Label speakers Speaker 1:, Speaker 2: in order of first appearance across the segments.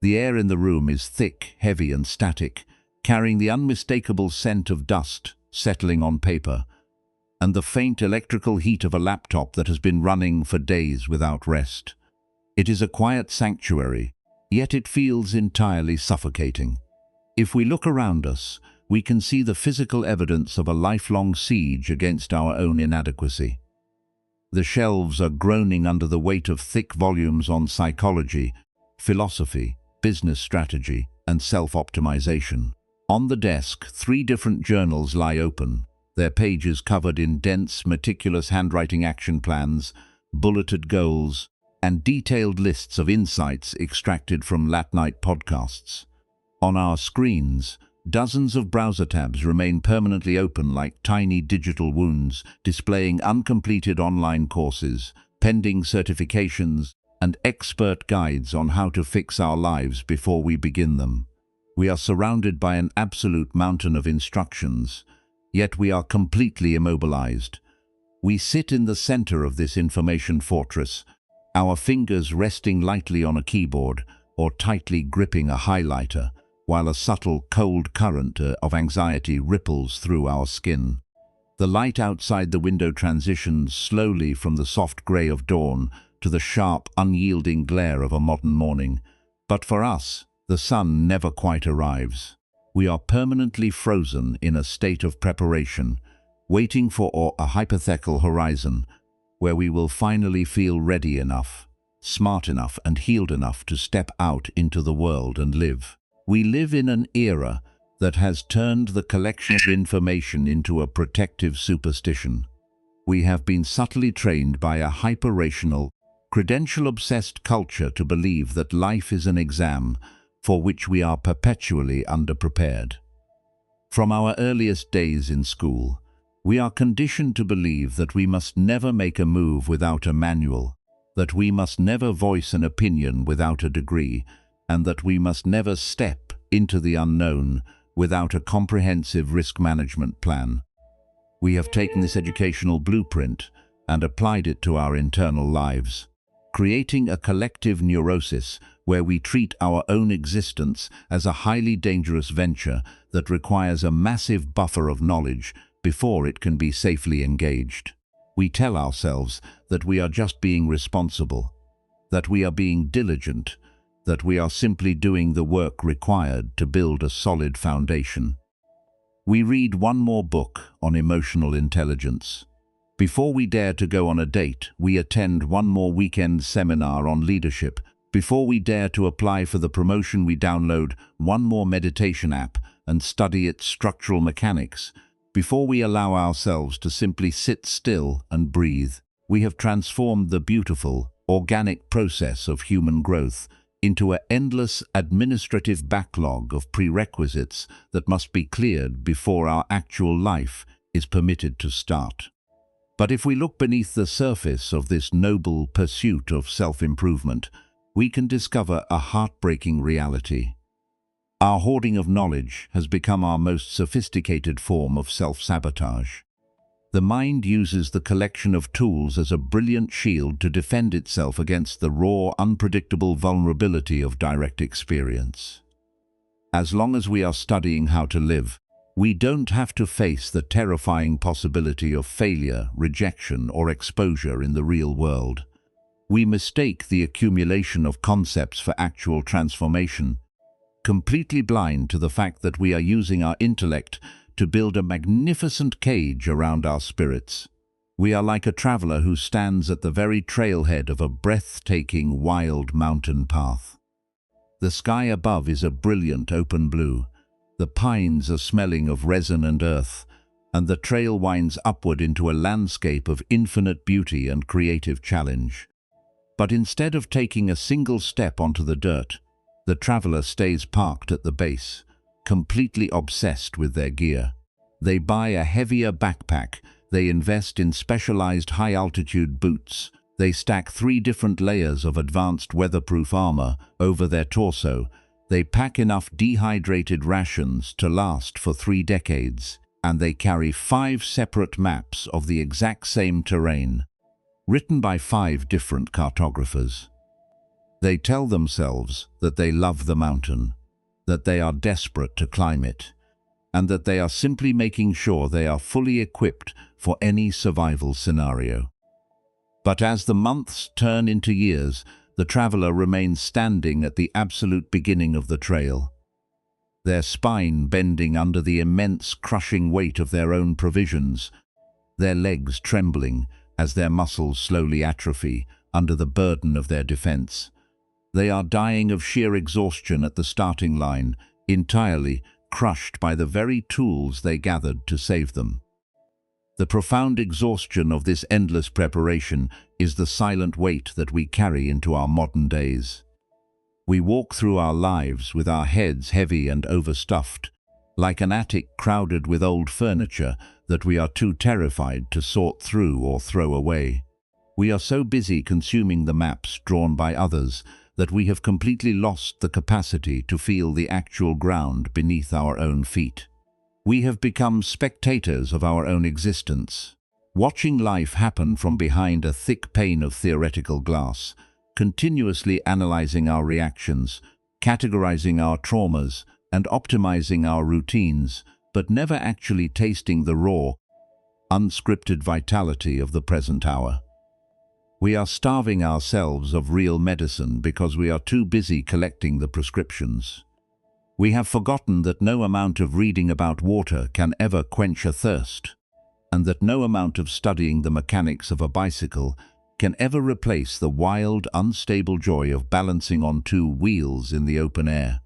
Speaker 1: The air in the room is thick, heavy and static, carrying the unmistakable scent of dust settling on paper, and the faint electrical heat of a laptop that has been running for days without rest. It is a quiet sanctuary, yet it feels entirely suffocating. If we look around us, we can see the physical evidence of a lifelong siege against our own inadequacy. The shelves are groaning under the weight of thick volumes on psychology, philosophy, business strategy, and self-optimization. On the desk, 3 different journals lie open, their pages covered in dense, meticulous handwriting action plans, bulleted goals, and detailed lists of insights extracted from late-night podcasts. On our screens, dozens of browser tabs remain permanently open like tiny digital wounds, displaying uncompleted online courses, pending certifications, and expert guides on how to fix our lives before we begin them. We are surrounded by an absolute mountain of instructions, yet we are completely immobilized. We sit in the center of this information fortress, our fingers resting lightly on a keyboard or tightly gripping a highlighter, while a subtle, cold current of anxiety ripples through our skin. The light outside the window transitions slowly from the soft gray of dawn to the sharp, unyielding glare of a modern morning. But for us, the sun never quite arrives. We are permanently frozen in a state of preparation, waiting for a hypothetical horizon where we will finally feel ready enough, smart enough, and healed enough to step out into the world and live. We live in an era that has turned the collection of information into a protective superstition. We have been subtly trained by a hyper-rational, credential-obsessed culture to believe that life is an exam for which we are perpetually underprepared. From our earliest days in school, we are conditioned to believe that we must never make a move without a manual, that we must never voice an opinion without a degree, and that we must never step into the unknown without a comprehensive risk management plan. We have taken this educational blueprint and applied it to our internal lives, creating a collective neurosis where we treat our own existence as a highly dangerous venture that requires a massive buffer of knowledge before it can be safely engaged. We tell ourselves that we are just being responsible, that we are being diligent, that we are simply doing the work required to build a solid foundation. We read one more book on emotional intelligence. Before we dare to go on a date, we attend one more weekend seminar on leadership. Before we dare to apply for the promotion, we download one more meditation app and study its structural mechanics. Before we allow ourselves to simply sit still and breathe, we have transformed the beautiful, organic process of human growth into an endless administrative backlog of prerequisites that must be cleared before our actual life is permitted to start. But if we look beneath the surface of this noble pursuit of self-improvement, we can discover a heartbreaking reality. Our hoarding of knowledge has become our most sophisticated form of self-sabotage. The mind uses the collection of tools as a brilliant shield to defend itself against the raw, unpredictable vulnerability of direct experience. As long as we are studying how to live, we don't have to face the terrifying possibility of failure, rejection, or exposure in the real world. We mistake the accumulation of concepts for actual transformation, completely blind to the fact that we are using our intellect to build a magnificent cage around our spirits. We are like a traveler who stands at the very trailhead of a breathtaking, wild mountain path. The sky above is a brilliant open blue. The pines are smelling of resin and earth, and the trail winds upward into a landscape of infinite beauty and creative challenge. But instead of taking a single step onto the dirt, the traveler stays parked at the base, completely obsessed with their gear. They buy a heavier backpack, they invest in specialized high-altitude boots, they stack 3 different layers of advanced weatherproof armor over their torso, they pack enough dehydrated rations to last for 3 decades, and they carry 5 separate maps of the exact same terrain, written by 5 different cartographers. They tell themselves that they love the mountain, that they are desperate to climb it, and that they are simply making sure they are fully equipped for any survival scenario. But as the months turn into years, the traveler remains standing at the absolute beginning of the trail, their spine bending under the immense crushing weight of their own provisions, their legs trembling as their muscles slowly atrophy under the burden of their defense. They are dying of sheer exhaustion at the starting line, entirely crushed by the very tools they gathered to save them. The profound exhaustion of this endless preparation is the silent weight that we carry into our modern days. We walk through our lives with our heads heavy and overstuffed, like an attic crowded with old furniture that we are too terrified to sort through or throw away. We are so busy consuming the maps drawn by others that we have completely lost the capacity to feel the actual ground beneath our own feet. We have become spectators of our own existence, watching life happen from behind a thick pane of theoretical glass, continuously analyzing our reactions, categorizing our traumas, and optimizing our routines, but never actually tasting the raw, unscripted vitality of the present hour. We are starving ourselves of real medicine because we are too busy collecting the prescriptions. We have forgotten that no amount of reading about water can ever quench a thirst, and that no amount of studying the mechanics of a bicycle can ever replace the wild, unstable joy of balancing on two wheels in the open air.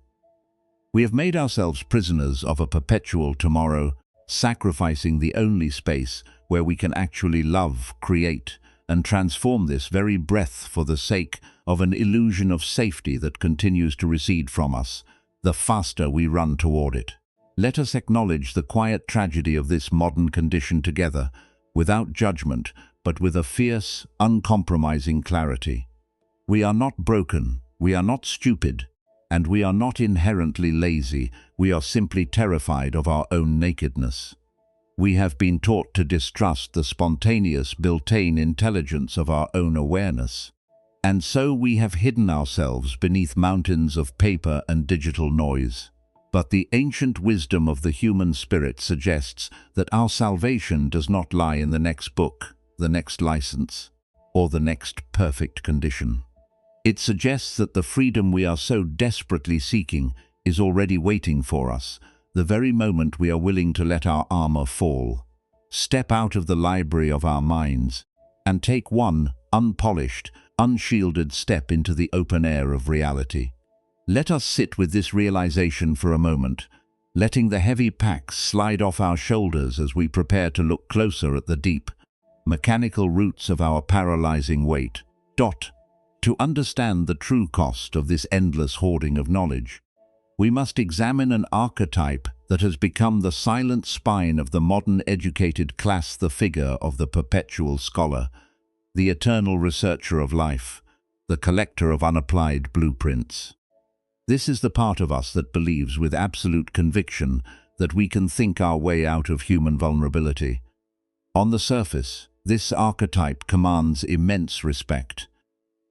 Speaker 1: We have made ourselves prisoners of a perpetual tomorrow, sacrificing the only space where we can actually love, create, and transform this very breath for the sake of an illusion of safety that continues to recede from us, the faster we run toward it. Let us acknowledge the quiet tragedy of this modern condition together, without judgment, but with a fierce, uncompromising clarity. We are not broken, we are not stupid, and we are not inherently lazy, we are simply terrified of our own nakedness. We have been taught to distrust the spontaneous, built-in intelligence of our own awareness. And so we have hidden ourselves beneath mountains of paper and digital noise. But the ancient wisdom of the human spirit suggests that our salvation does not lie in the next book, the next license, or the next perfect condition. It suggests that the freedom we are so desperately seeking is already waiting for us, the very moment we are willing to let our armor fall, step out of the library of our minds, and take one unpolished, unshielded step into the open air of reality. Let us sit with this realization for a moment, letting the heavy packs slide off our shoulders as we prepare to look closer at the deep, mechanical roots of our paralyzing weight. To understand the true cost of this endless hoarding of knowledge, we must examine an archetype that has become the silent spine of the modern educated class, the figure of the perpetual scholar, the eternal researcher of life, the collector of unapplied blueprints. This is the part of us that believes with absolute conviction that we can think our way out of human vulnerability. On the surface, this archetype commands immense respect.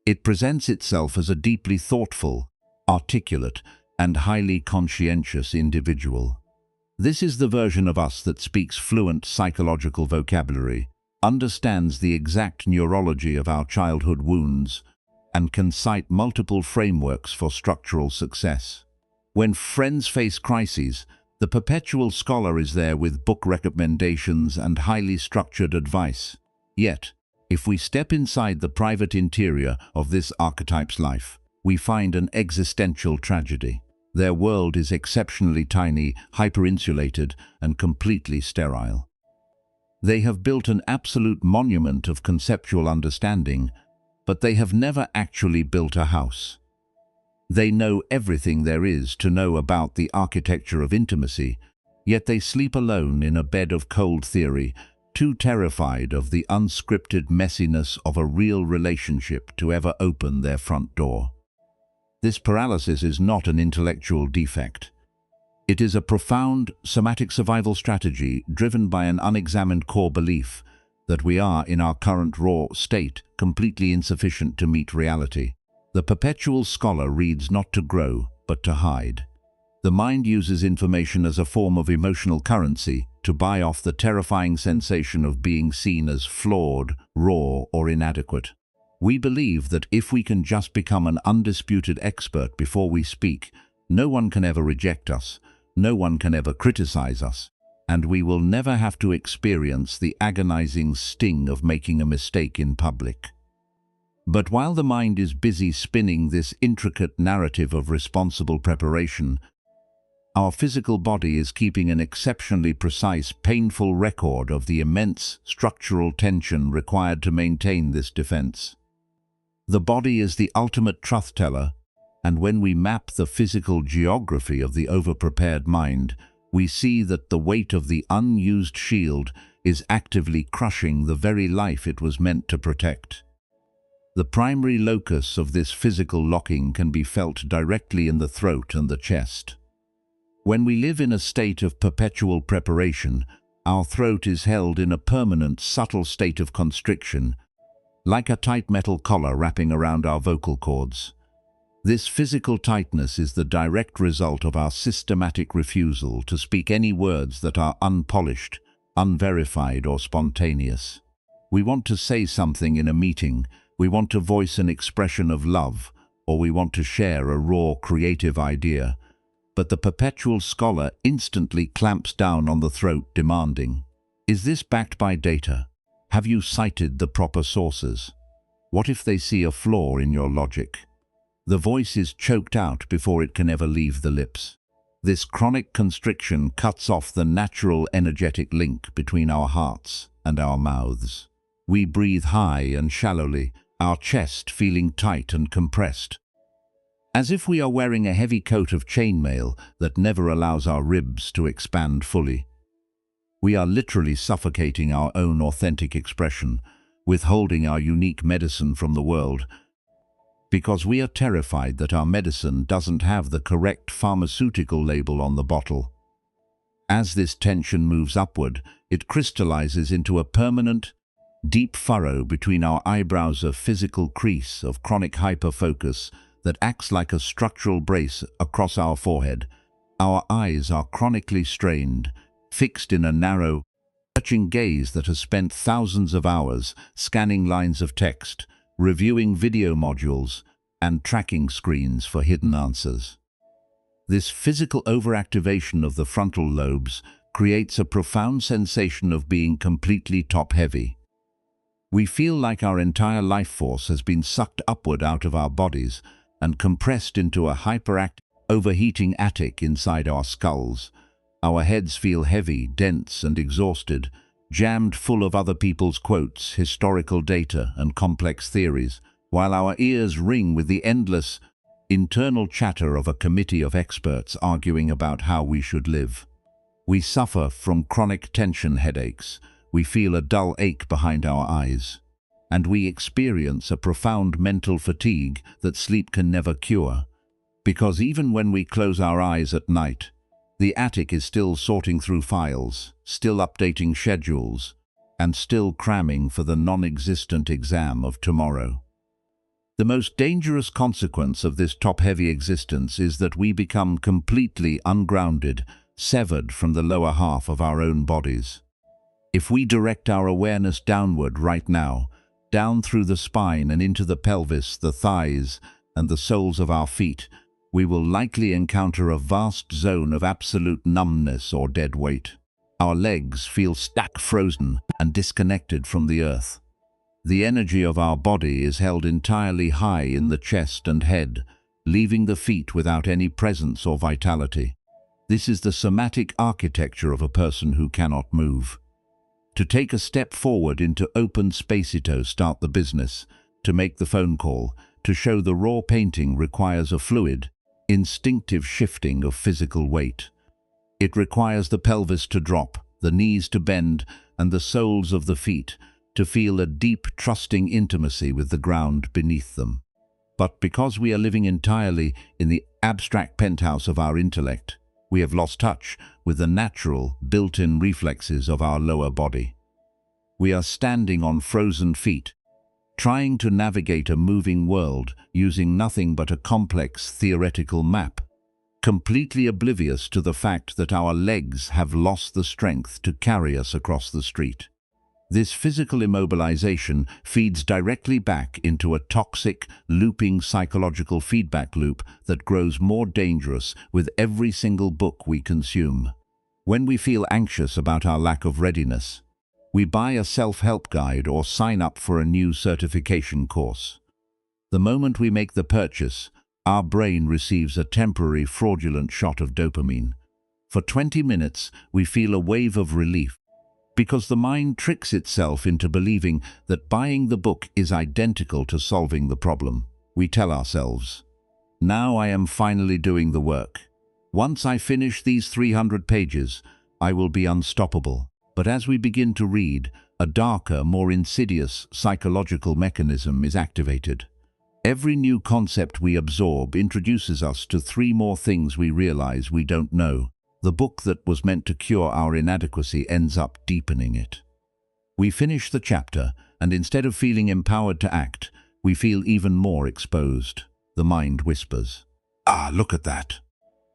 Speaker 1: It presents itself as a deeply thoughtful, articulate, and highly conscientious individual. This is the version of us that speaks fluent psychological vocabulary, understands the exact neurology of our childhood wounds, and can cite multiple frameworks for structural success. When friends face crises, the perpetual scholar is there with book recommendations and highly structured advice. Yet, if we step inside the private interior of this archetype's life, we find an existential tragedy. Their world is exceptionally tiny, hyper-insulated, and completely sterile. They have built an absolute monument of conceptual understanding, but they have never actually built a house. They know everything there is to know about the architecture of intimacy, yet they sleep alone in a bed of cold theory, too terrified of the unscripted messiness of a real relationship to ever open their front door. This paralysis is not an intellectual defect. It is a profound, somatic survival strategy driven by an unexamined core belief that we are, in our current raw state, completely insufficient to meet reality. The perpetual scholar reads not to grow, but to hide. The mind uses information as a form of emotional currency to buy off the terrifying sensation of being seen as flawed, raw, or inadequate. We believe that if we can just become an undisputed expert before we speak, no one can ever reject us, no one can ever criticize us, and we will never have to experience the agonizing sting of making a mistake in public. But while the mind is busy spinning this intricate narrative of responsible preparation, our physical body is keeping an exceptionally precise, painful record of the immense structural tension required to maintain this defense. The body is the ultimate truth-teller, and when we map the physical geography of the over-prepared mind, we see that the weight of the unused shield is actively crushing the very life it was meant to protect. The primary locus of this physical locking can be felt directly in the throat and the chest. When we live in a state of perpetual preparation, our throat is held in a permanent, subtle state of constriction, like a tight metal collar wrapping around our vocal cords. This physical tightness is the direct result of our systematic refusal to speak any words that are unpolished, unverified, or spontaneous. We want to say something in a meeting, we want to voice an expression of love, or we want to share a raw, creative idea. But the perpetual scholar instantly clamps down on the throat, demanding, "Is this backed by data? Have you cited the proper sources? What if they see a flaw in your logic?" The voice is choked out before it can ever leave the lips. This chronic constriction cuts off the natural energetic link between our hearts and our mouths. We breathe high and shallowly, our chest feeling tight and compressed, as if we are wearing a heavy coat of chainmail that never allows our ribs to expand fully. We are literally suffocating our own authentic expression, withholding our unique medicine from the world, because we are terrified that our medicine doesn't have the correct pharmaceutical label on the bottle. As this tension moves upward, it crystallizes into a permanent, deep furrow between our eyebrows, a physical crease of chronic hyperfocus that acts like a structural brace across our forehead. Our eyes are chronically strained, fixed in a narrow, searching gaze that has spent thousands of hours scanning lines of text, reviewing video modules, and tracking screens for hidden answers. This physical overactivation of the frontal lobes creates a profound sensation of being completely top-heavy. We feel like our entire life force has been sucked upward out of our bodies and compressed into a hyperactive, overheating attic inside our skulls. Our heads feel heavy, dense, and exhausted, jammed full of other people's quotes, historical data, and complex theories, while our ears ring with the endless, internal chatter of a committee of experts arguing about how we should live. We suffer from chronic tension headaches, we feel a dull ache behind our eyes, and we experience a profound mental fatigue that sleep can never cure, because even when we close our eyes at night, the attic is still sorting through files, still updating schedules, and still cramming for the non-existent exam of tomorrow. The most dangerous consequence of this top-heavy existence is that we become completely ungrounded, severed from the lower half of our own bodies. If we direct our awareness downward right now, down through the spine and into the pelvis, the thighs, and the soles of our feet, we will likely encounter a vast zone of absolute numbness or dead weight. Our legs feel stuck, frozen, and disconnected from the earth. The energy of our body is held entirely high in the chest and head, leaving the feet without any presence or vitality. This is the somatic architecture of a person who cannot move. To take a step forward into open space, to start the business, to make the phone call, to show the raw painting requires a fluid, instinctive shifting of physical weight. It requires the pelvis to drop, the knees to bend, and the soles of the feet to feel a deep, trusting intimacy with the ground beneath them. But because we are living entirely in the abstract penthouse of our intellect, we have lost touch with the natural, built-in reflexes of our lower body. We are standing on frozen feet, trying to navigate a moving world using nothing but a complex theoretical map, completely oblivious to the fact that our legs have lost the strength to carry us across the street. This physical immobilization feeds directly back into a toxic, looping psychological feedback loop that grows more dangerous with every single book we consume. When we feel anxious about our lack of readiness, we buy a self-help guide or sign up for a new certification course. The moment we make the purchase, our brain receives a temporary fraudulent shot of dopamine. For 20 minutes, we feel a wave of relief, because the mind tricks itself into believing that buying the book is identical to solving the problem. We tell ourselves, "Now I am finally doing the work. Once I finish these 300 pages, I will be unstoppable." But as we begin to read, a darker, more insidious psychological mechanism is activated. Every new concept we absorb introduces us to 3 more things we realize we don't know. The book that was meant to cure our inadequacy ends up deepening it. We finish the chapter, and instead of feeling empowered to act, we feel even more exposed. The mind whispers, "Ah, look at that.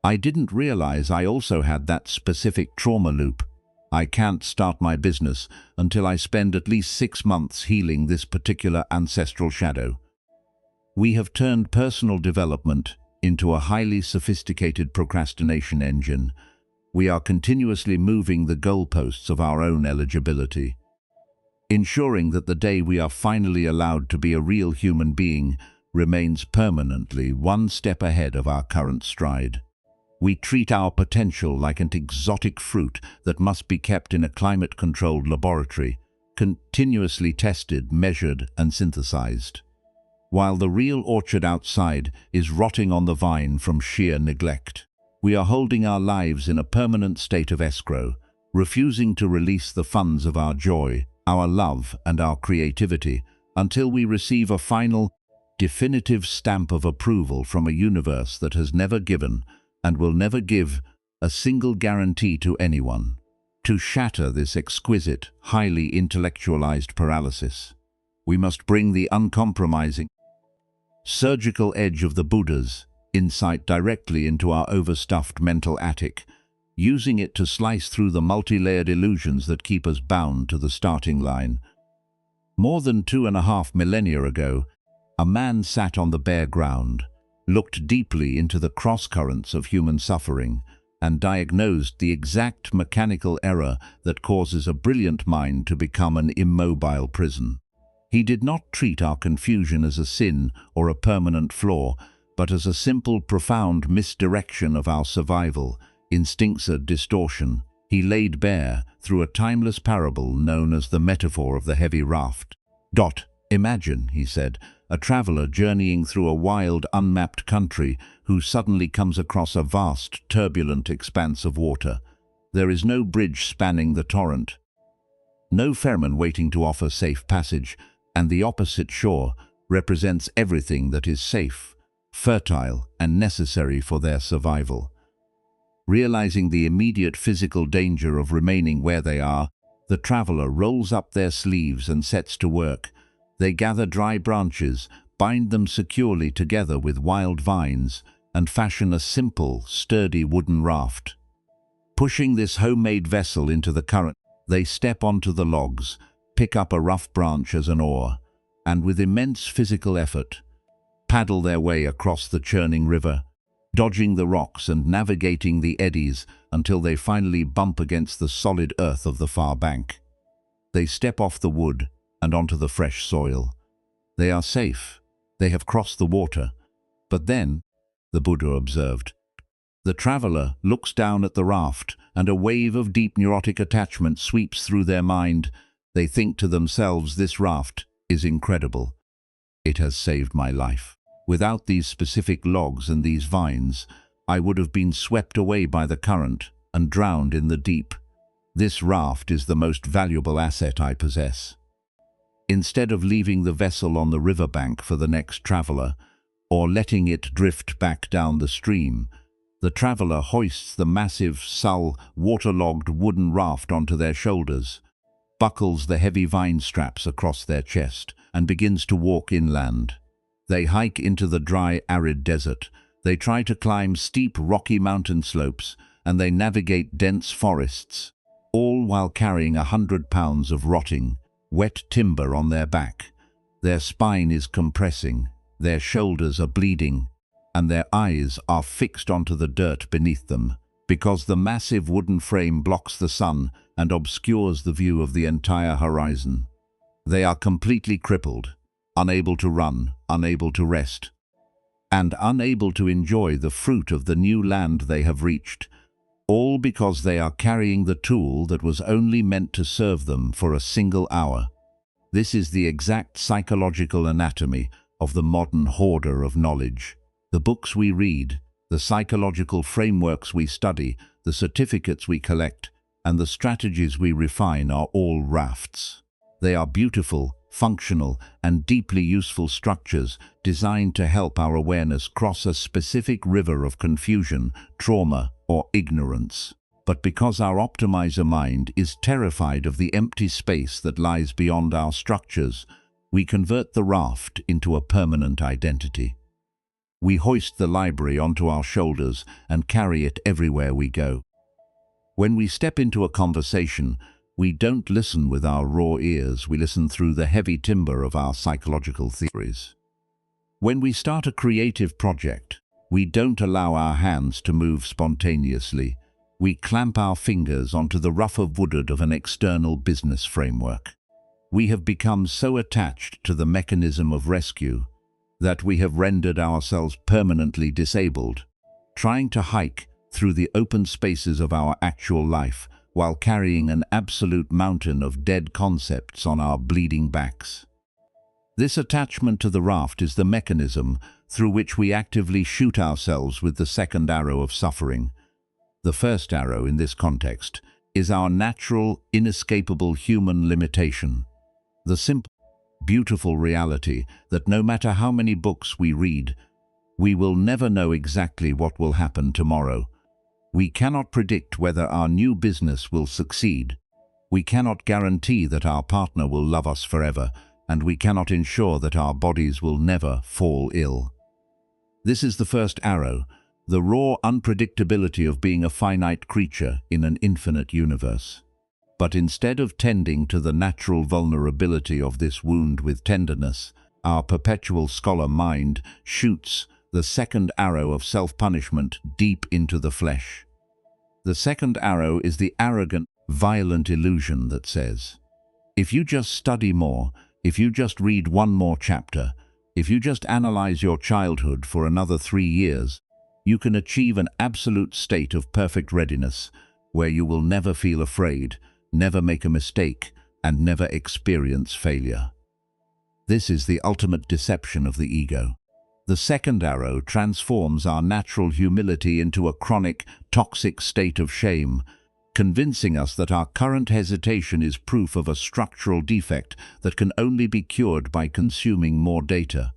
Speaker 1: I didn't realize I also had that specific trauma loop. I can't start my business until I spend at least 6 months healing this particular ancestral shadow." We have turned personal development into a highly sophisticated procrastination engine. We are continuously moving the goalposts of our own eligibility, ensuring that the day we are finally allowed to be a real human being remains permanently 1 step ahead of our current stride. We treat our potential like an exotic fruit that must be kept in a climate-controlled laboratory, continuously tested, measured, and synthesized, while the real orchard outside is rotting on the vine from sheer neglect. We are holding our lives in a permanent state of escrow, refusing to release the funds of our joy, our love, and our creativity until we receive a final, definitive stamp of approval from a universe that has never given and will never give a single guarantee to anyone. To shatter this exquisite, highly intellectualized paralysis, we must bring the uncompromising, surgical edge of the Buddha's insight directly into our overstuffed mental attic, using it to slice through the multi-layered illusions that keep us bound to the starting line. More than 2.5 millennia ago, a man sat on the bare ground, looked deeply into the cross-currents of human suffering, and diagnosed the exact mechanical error that causes a brilliant mind to become an immobile prison. He did not treat our confusion as a sin or a permanent flaw, but as a simple, profound misdirection of our survival, instinctive distortion. He laid bare, through a timeless parable known as the metaphor of the heavy raft. Imagine, he said, a traveler journeying through a wild, unmapped country who suddenly comes across a vast, turbulent expanse of water. There is no bridge spanning the torrent, no ferryman waiting to offer safe passage, and the opposite shore represents everything that is safe, fertile, and necessary for their survival. Realizing the immediate physical danger of remaining where they are, the traveler rolls up their sleeves and sets to work. They gather dry branches, bind them securely together with wild vines, and fashion a simple, sturdy wooden raft. Pushing this homemade vessel into the current, they step onto the logs, pick up a rough branch as an oar, and with immense physical effort, paddle their way across the churning river, dodging the rocks and navigating the eddies until they finally bump against the solid earth of the far bank. They step off the wood and onto the fresh soil. They are safe. They have crossed the water. But then, the Buddha observed, the traveler looks down at the raft, and a wave of deep neurotic attachment sweeps through their mind. They think to themselves, this raft is incredible. It has saved my life. Without these specific logs and these vines, I would have been swept away by the current and drowned in the deep. This raft is the most valuable asset I possess. Instead of leaving the vessel on the riverbank for the next traveler, or letting it drift back down the stream, the traveler hoists the massive, waterlogged wooden raft onto their shoulders. buckles the heavy vine straps across their chest, and begins to walk inland. They hike into the dry, arid desert. They try to climb steep, rocky mountain slopes, and they navigate dense forests, all while carrying 100 pounds of rotting, wet timber on their back. Their spine is compressing, their shoulders are bleeding, and their eyes are fixed onto the dirt beneath them, because the massive wooden frame blocks the sun and obscures the view of the entire horizon. They are completely crippled, unable to run, unable to rest, and unable to enjoy the fruit of the new land they have reached, all because they are carrying the tool that was only meant to serve them for a single hour. This is the exact psychological anatomy of the modern hoarder of knowledge. The books we read, the psychological frameworks we study, the certificates we collect, and the strategies we refine are all rafts. They are beautiful, functional, and deeply useful structures designed to help our awareness cross a specific river of confusion, trauma, or ignorance. But because our optimizer mind is terrified of the empty space that lies beyond our structures, we convert the raft into a permanent identity. We hoist the library onto our shoulders and carry it everywhere we go. When we step into a conversation, we don't listen with our raw ears, we listen through the heavy timber of our psychological theories. When we start a creative project, we don't allow our hands to move spontaneously. We clamp our fingers onto the rougher wood of an external business framework. We have become so attached to the mechanism of rescue that we have rendered ourselves permanently disabled, trying to hike through the open spaces of our actual life while carrying an absolute mountain of dead concepts on our bleeding backs. This attachment to the raft is the mechanism through which we actively shoot ourselves with the second arrow of suffering. The first arrow in this context is our natural, inescapable human limitation, the simple, beautiful reality that no matter how many books we read, we will never know exactly what will happen tomorrow. We cannot predict whether our new business will succeed. We cannot guarantee that our partner will love us forever, and we cannot ensure that our bodies will never fall ill. This is the first arrow, the raw unpredictability of being a finite creature in an infinite universe. But instead of tending to the natural vulnerability of this wound with tenderness, our perpetual scholar mind shoots the second arrow of self-punishment deep into the flesh. The second arrow is the arrogant, violent illusion that says, if you just study more, if you just read one more chapter, if you just analyze your childhood for another 3 years, you can achieve an absolute state of perfect readiness where you will never feel afraid, never make a mistake, and never experience failure. This is the ultimate deception of the ego. The second arrow transforms our natural humility into a chronic, toxic state of shame, convincing us that our current hesitation is proof of a structural defect that can only be cured by consuming more data.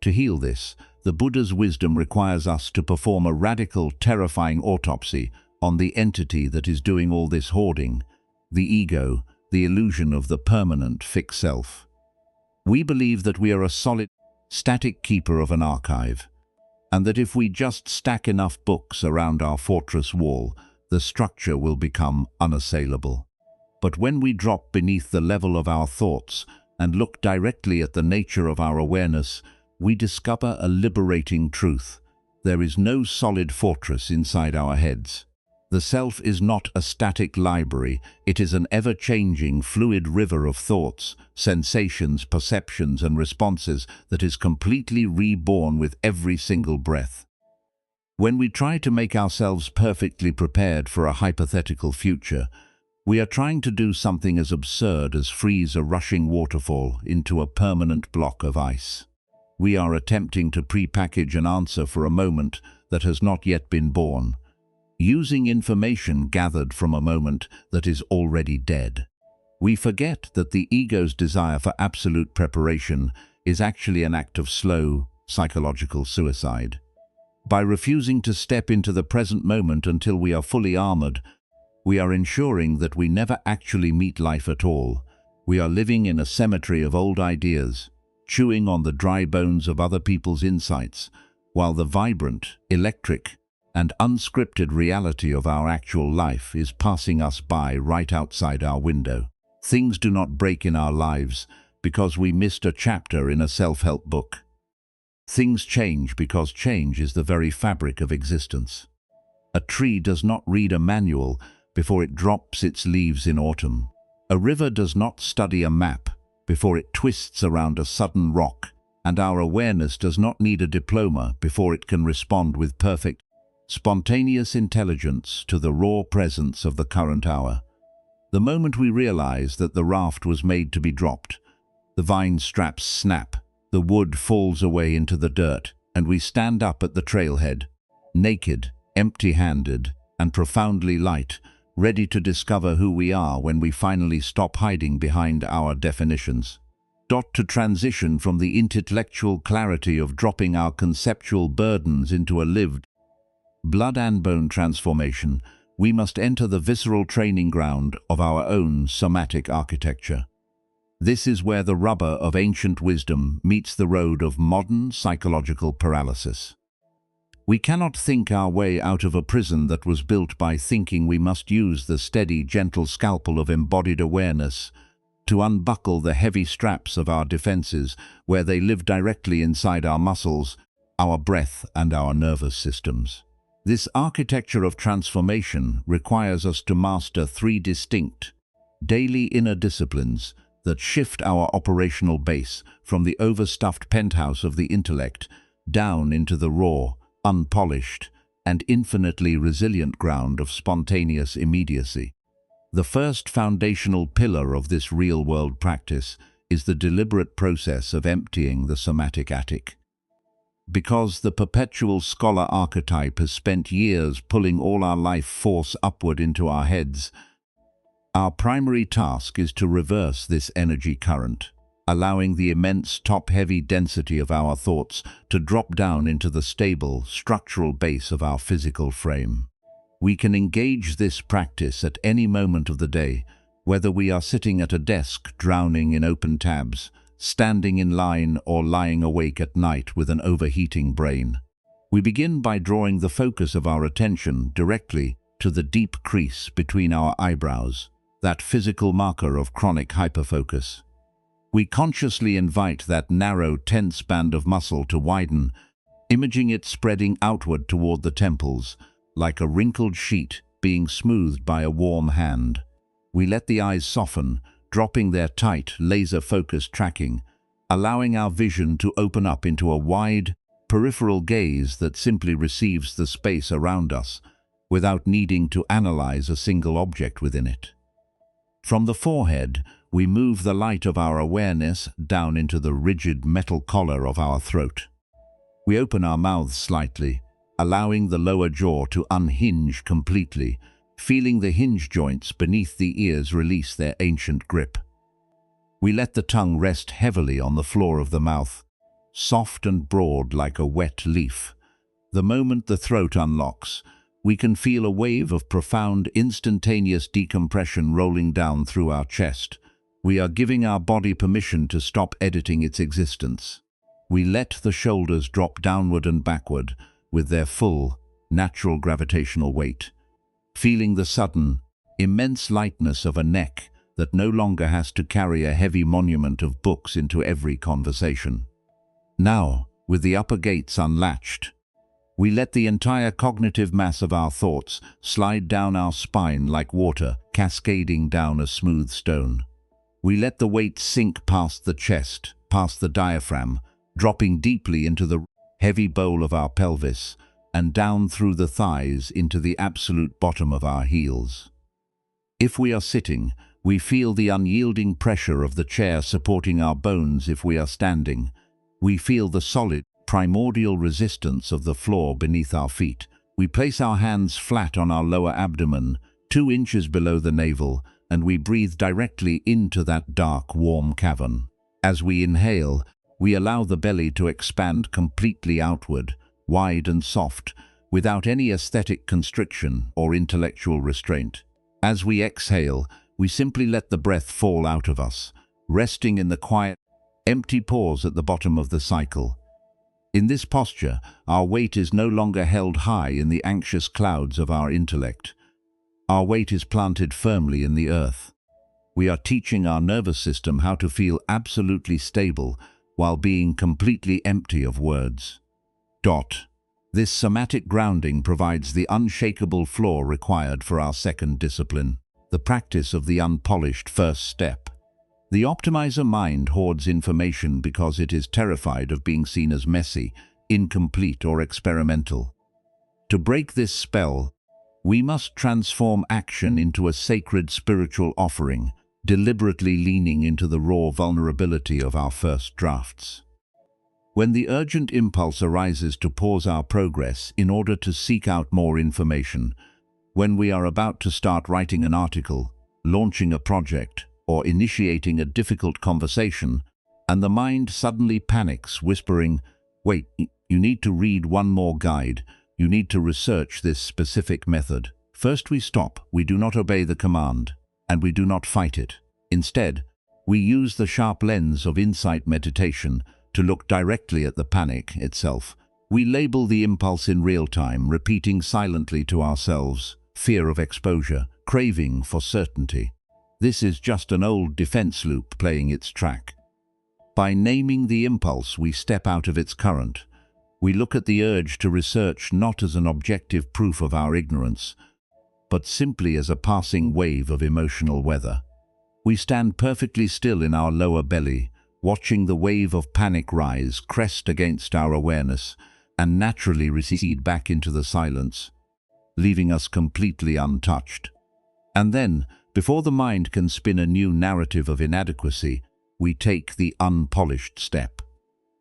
Speaker 1: To heal this, the Buddha's wisdom requires us to perform a radical, terrifying autopsy on the entity that is doing all this hoarding, the ego, the illusion of the permanent fixed self. We believe that we are a solid, static keeper of an archive, and that if we just stack enough books around our fortress wall, the structure will become unassailable. But when we drop beneath the level of our thoughts and look directly at the nature of our awareness, we discover a liberating truth. There is no solid fortress inside our heads. The self is not a static library, it is an ever-changing, fluid river of thoughts, sensations, perceptions, and responses that is completely reborn with every single breath. When we try to make ourselves perfectly prepared for a hypothetical future, we are trying to do something as absurd as freeze a rushing waterfall into a permanent block of ice. We are attempting to pre-package an answer for a moment that has not yet been born, using information gathered from a moment that is already dead. We forget that the ego's desire for absolute preparation is actually an act of slow, psychological suicide. By refusing to step into the present moment until we are fully armored, We are ensuring that we never actually meet life at all. We are living in a cemetery of old ideas, chewing on the dry bones of other people's insights, while the vibrant, electric, and unscripted reality of our actual life is passing us by right outside our window. Things do not break in our lives because we missed a chapter in a self-help book. Things change because change is the very fabric of existence. A tree does not read a manual before it drops its leaves in autumn. A river does not study a map before it twists around a sudden rock, and our awareness does not need a diploma before it can respond with perfect, spontaneous intelligence to the raw presence of the current hour. The moment we realize that the raft was made to be dropped, the vine straps snap, the wood falls away into the dirt, and we stand up at the trailhead, naked, empty-handed, and profoundly light, ready to discover who we are when we finally stop hiding behind our definitions. To transition from the intellectual clarity of dropping our conceptual burdens into a lived, blood and bone transformation, we must enter the visceral training ground of our own somatic architecture. This is where the rubber of ancient wisdom meets the road of modern psychological paralysis. We cannot think our way out of a prison that was built by thinking we must use the steady, gentle scalpel of embodied awareness to unbuckle the heavy straps of our defenses where they live directly inside our muscles, our breath, and our nervous systems. This architecture of transformation requires us to master three distinct, daily inner disciplines that shift our operational base from the overstuffed penthouse of the intellect down into the raw, unpolished, and infinitely resilient ground of spontaneous immediacy. The first foundational pillar of this real-world practice is the deliberate process of emptying the somatic attic. Because the perpetual scholar archetype has spent years pulling all our life force upward into our heads, our primary task is to reverse this energy current, allowing the immense top-heavy density of our thoughts to drop down into the stable, structural base of our physical frame. We can engage this practice at any moment of the day, whether we are sitting at a desk drowning in open tabs, standing in line, or lying awake at night with an overheating brain. We begin by drawing the focus of our attention directly to the deep crease between our eyebrows, that physical marker of chronic hyperfocus. We consciously invite that narrow, tense band of muscle to widen, imaging it spreading outward toward the temples, like a wrinkled sheet being smoothed by a warm hand. We let the eyes soften, dropping their tight, laser-focused tracking, allowing our vision to open up into a wide, peripheral gaze that simply receives the space around us, without needing to analyze a single object within it. From the forehead, we move the light of our awareness down into the rigid metal collar of our throat. We open our mouths slightly, allowing the lower jaw to unhinge completely, feeling the hinge joints beneath the ears release their ancient grip. We let the tongue rest heavily on the floor of the mouth, soft and broad like a wet leaf. The moment the throat unlocks, we can feel a wave of profound, instantaneous decompression rolling down through our chest. We are giving our body permission to stop editing its existence. We let the shoulders drop downward and backward with their full, natural gravitational weight, feeling the sudden, immense lightness of a neck that no longer has to carry a heavy monument of books into every conversation. Now, with the upper gates unlatched, we let the entire cognitive mass of our thoughts slide down our spine like water cascading down a smooth stone. We let the weight sink past the chest, past the diaphragm, dropping deeply into the heavy bowl of our pelvis, and down through the thighs into the absolute bottom of our heels. If we are sitting, we feel the unyielding pressure of the chair supporting our bones. If we are standing, we feel the solid, primordial resistance of the floor beneath our feet. We place our hands flat on our lower abdomen, 2 inches below the navel, and we breathe directly into that dark, warm cavern. As we inhale, we allow the belly to expand completely outward, wide and soft, without any aesthetic constriction or intellectual restraint. As we exhale, we simply let the breath fall out of us, resting in the quiet, empty pause at the bottom of the cycle. In this posture, our weight is no longer held high in the anxious clouds of our intellect. Our weight is planted firmly in the earth. We are teaching our nervous system how to feel absolutely stable while being completely empty of words. This somatic grounding provides the unshakable floor required for our second discipline, the practice of the unpolished first step. The optimizer mind hoards information because it is terrified of being seen as messy, incomplete, or experimental. To break this spell, we must transform action into a sacred spiritual offering, deliberately leaning into the raw vulnerability of our first drafts. When the urgent impulse arises to pause our progress in order to seek out more information, when we are about to start writing an article, launching a project, or initiating a difficult conversation, and the mind suddenly panics, whispering, "Wait, you need to read one more guide, you need to research this specific method." First we stop, we do not obey the command, and we do not fight it. Instead, we use the sharp lens of insight meditation to look directly at the panic itself. We label the impulse in real time, repeating silently to ourselves, fear of exposure, craving for certainty. This is just an old defense loop playing its track. By naming the impulse, we step out of its current. We look at the urge to research not as an objective proof of our ignorance, but simply as a passing wave of emotional weather. We stand perfectly still in our lower belly, watching the wave of panic rise, crest against our awareness, and naturally recede back into the silence, leaving us completely untouched. And then, before the mind can spin a new narrative of inadequacy, we take the unpolished step.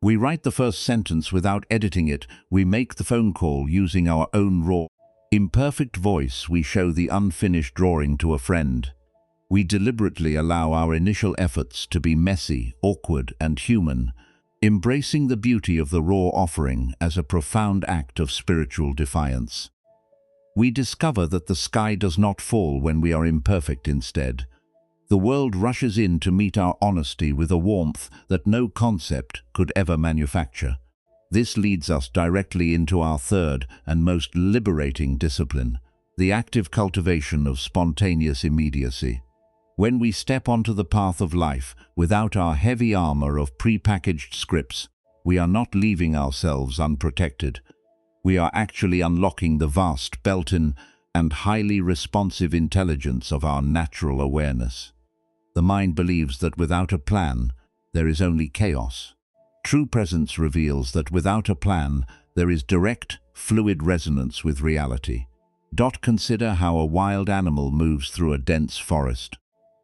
Speaker 1: We write the first sentence without editing it. We make the phone call using our own raw, imperfect voice. We show the unfinished drawing to a friend. We deliberately allow our initial efforts to be messy, awkward, and human, embracing the beauty of the raw offering as a profound act of spiritual defiance. We discover that the sky does not fall when we are imperfect instead. The world rushes in to meet our honesty with a warmth that no concept could ever manufacture. This leads us directly into our third and most liberating discipline, the active cultivation of spontaneous immediacy. When we step onto the path of life without our heavy armor of prepackaged scripts, we are not leaving ourselves unprotected. We are actually unlocking the vast, built-in, and highly responsive intelligence of our natural awareness. The mind believes that without a plan, there is only chaos. True presence reveals that without a plan, there is direct, fluid resonance with reality. Consider how a wild animal moves through a dense forest.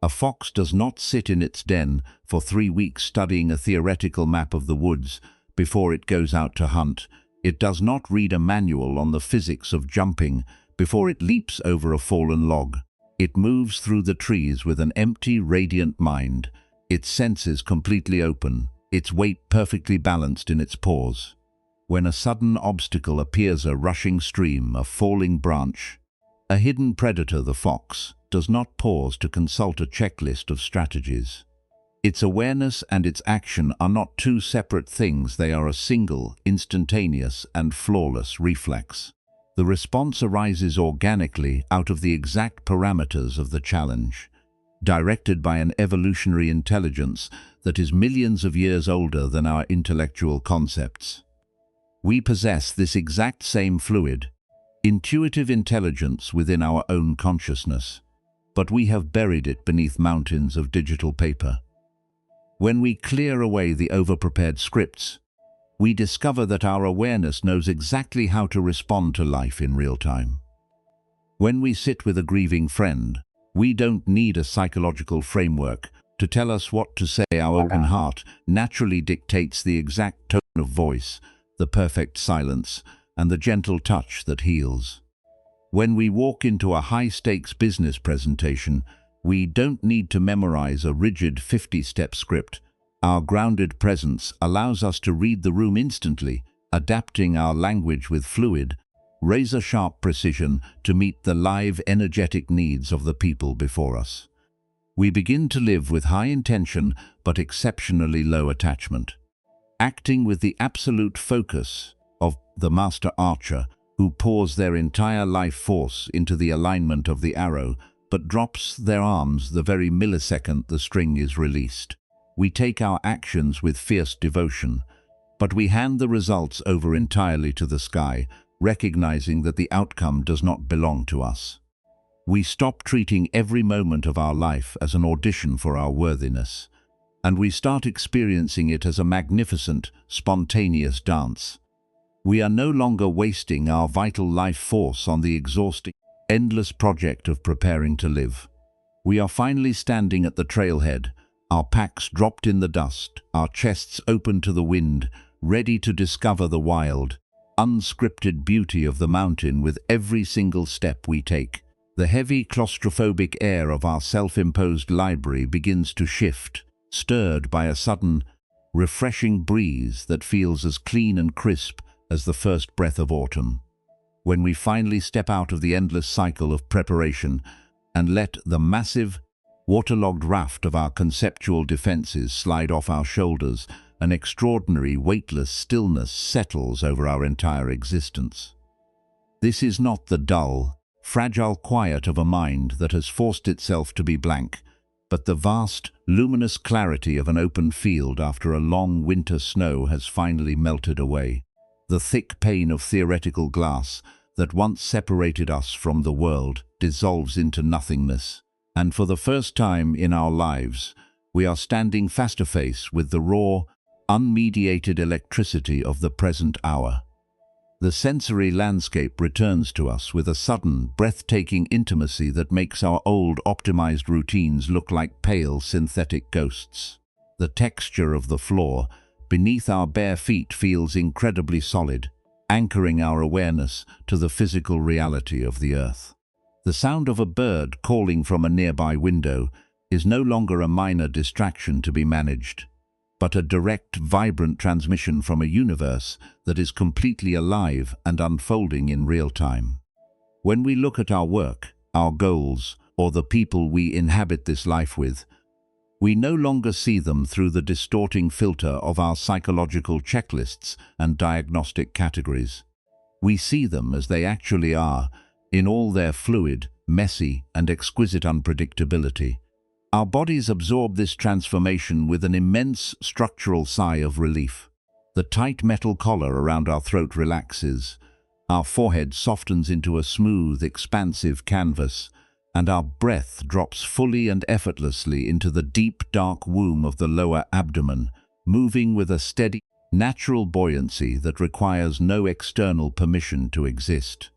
Speaker 1: A fox does not sit in its den for 3 weeks studying a theoretical map of the woods before it goes out to hunt. It does not read a manual on the physics of jumping before it leaps over a fallen log. It moves through the trees with an empty, radiant mind, its senses completely open, its weight perfectly balanced in its paws. When a sudden obstacle appears, a rushing stream, a falling branch, a hidden predator, the fox does not pause to consult a checklist of strategies. Its awareness and its action are not two separate things, they are a single, instantaneous, and flawless reflex. The response arises organically out of the exact parameters of the challenge, directed by an evolutionary intelligence that is millions of years older than our intellectual concepts. We possess this exact same fluid, intuitive intelligence within our own consciousness, but we have buried it beneath mountains of digital paper. When we clear away the over-prepared scripts, we discover that our awareness knows exactly how to respond to life in real time. When we sit with a grieving friend, we don't need a psychological framework to tell us what to say. Our open heart naturally dictates the exact tone of voice, the perfect silence, and the gentle touch that heals. When we walk into a high-stakes business presentation, we don't need to memorize a rigid 50-step script. Our grounded presence allows us to read the room instantly, adapting our language with fluid, razor-sharp precision to meet the live, energetic needs of the people before us. We begin to live with high intention but exceptionally low attachment, acting with the absolute focus of the master archer who pours their entire life force into the alignment of the arrow but drops their arms the very millisecond the string is released. We take our actions with fierce devotion, but we hand the results over entirely to the sky, recognizing that the outcome does not belong to us. We stop treating every moment of our life as an audition for our worthiness, and we start experiencing it as a magnificent, spontaneous dance. We are no longer wasting our vital life force on the exhausting, endless project of preparing to live. We are finally standing at the trailhead, our packs dropped in the dust, our chests open to the wind, ready to discover the wild, unscripted beauty of the mountain with every single step we take. The heavy, claustrophobic air of our self-imposed library begins to shift, stirred by a sudden, refreshing breeze that feels as clean and crisp as the first breath of autumn. When we finally step out of the endless cycle of preparation and let the massive, waterlogged raft of our conceptual defenses slide off our shoulders, an extraordinary, weightless stillness settles over our entire existence. This is not the dull, fragile quiet of a mind that has forced itself to be blank, but the vast, luminous clarity of an open field after a long winter snow has finally melted away. The thick pane of theoretical glass that once separated us from the world dissolves into nothingness, and for the first time in our lives, we are standing face to face with the raw, unmediated electricity of the present hour. The sensory landscape returns to us with a sudden, breathtaking intimacy that makes our old, optimized routines look like pale, synthetic ghosts. The texture of the floor beneath our bare feet feels incredibly solid, anchoring our awareness to the physical reality of the earth. The sound of a bird calling from a nearby window is no longer a minor distraction to be managed, but a direct, vibrant transmission from a universe that is completely alive and unfolding in real time. When we look at our work, our goals, or the people we inhabit this life with, we no longer see them through the distorting filter of our psychological checklists and diagnostic categories. We see them as they actually are, in all their fluid, messy, and exquisite unpredictability. Our bodies absorb this transformation with an immense structural sigh of relief. The tight metal collar around our throat relaxes, our forehead softens into a smooth, expansive canvas, and our breath drops fully and effortlessly into the deep, dark womb of the lower abdomen, moving with a steady, natural buoyancy that requires no external permission to exist.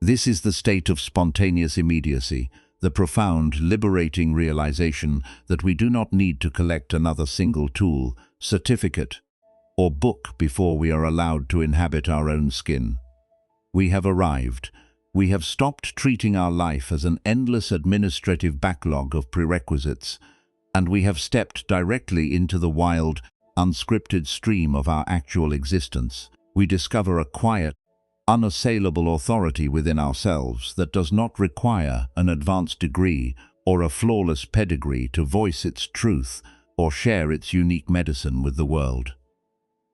Speaker 1: This is the state of spontaneous immediacy, the profound, liberating realization that we do not need to collect another single tool, certificate, or book before we are allowed to inhabit our own skin. We have arrived. We have stopped treating our life as an endless administrative backlog of prerequisites, and we have stepped directly into the wild, unscripted stream of our actual existence. We discover a quiet, unassailable authority within ourselves that does not require an advanced degree or a flawless pedigree to voice its truth or share its unique medicine with the world.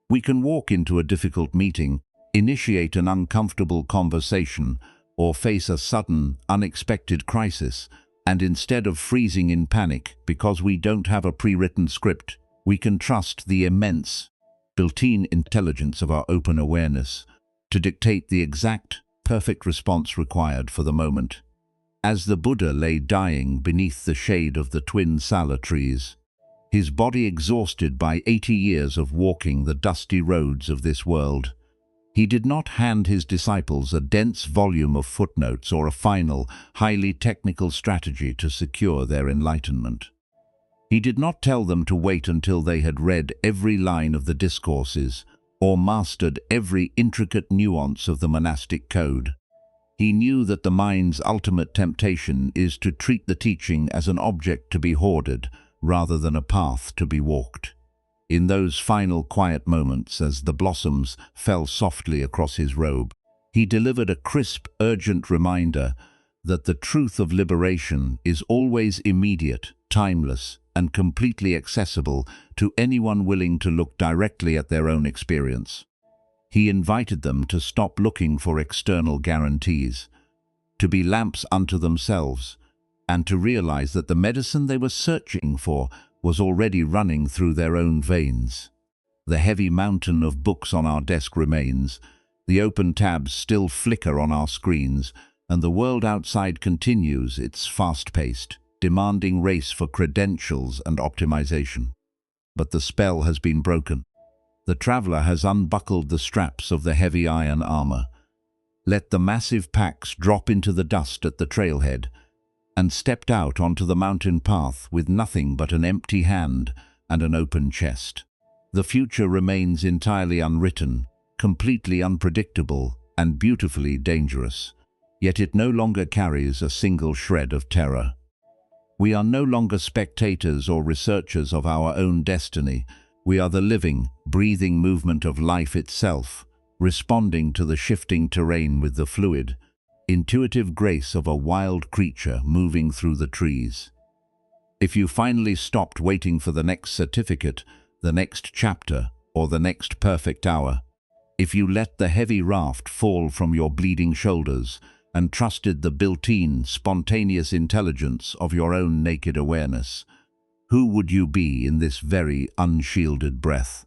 Speaker 1: We can walk into a difficult meeting, initiate an uncomfortable conversation, or face a sudden, unexpected crisis, and instead of freezing in panic because we don't have a pre-written script, we can trust the immense, built-in intelligence of our open awareness to dictate the exact, perfect response required for the moment. As the Buddha lay dying beneath the shade of the twin sala trees, his body exhausted by 80 years of walking the dusty roads of this world, he did not hand his disciples a dense volume of footnotes or a final, highly technical strategy to secure their enlightenment. He did not tell them to wait until they had read every line of the discourses or mastered every intricate nuance of the monastic code. He knew that the mind's ultimate temptation is to treat the teaching as an object to be hoarded rather than a path to be walked. In those final quiet moments, as the blossoms fell softly across his robe, He delivered a crisp, urgent reminder that the truth of liberation is always immediate, timeless, and completely accessible to anyone willing to look directly at their own experience. He invited them to stop looking for external guarantees, to be lamps unto themselves, and to realize that the medicine they were searching for was already running through their own veins. The heavy mountain of books on our desk remains, the open tabs still flicker on our screens, and the world outside continues its fast-paced, demanding race for credentials and optimization. But the spell has been broken. The traveler has unbuckled the straps of the heavy iron armor, let the massive packs drop into the dust at the trailhead, and stepped out onto the mountain path with nothing but an empty hand and an open chest. The future remains entirely unwritten, completely unpredictable, and beautifully dangerous. Yet it no longer carries a single shred of terror. We are no longer spectators or researchers of our own destiny. We are the living, breathing movement of life itself, responding to the shifting terrain with the fluid, intuitive grace of a wild creature moving through the trees. If you finally stopped waiting for the next certificate, the next chapter, or the next perfect hour, if you let the heavy raft fall from your bleeding shoulders and trusted the built-in, spontaneous intelligence of your own naked awareness, who would you be in this very unshielded breath?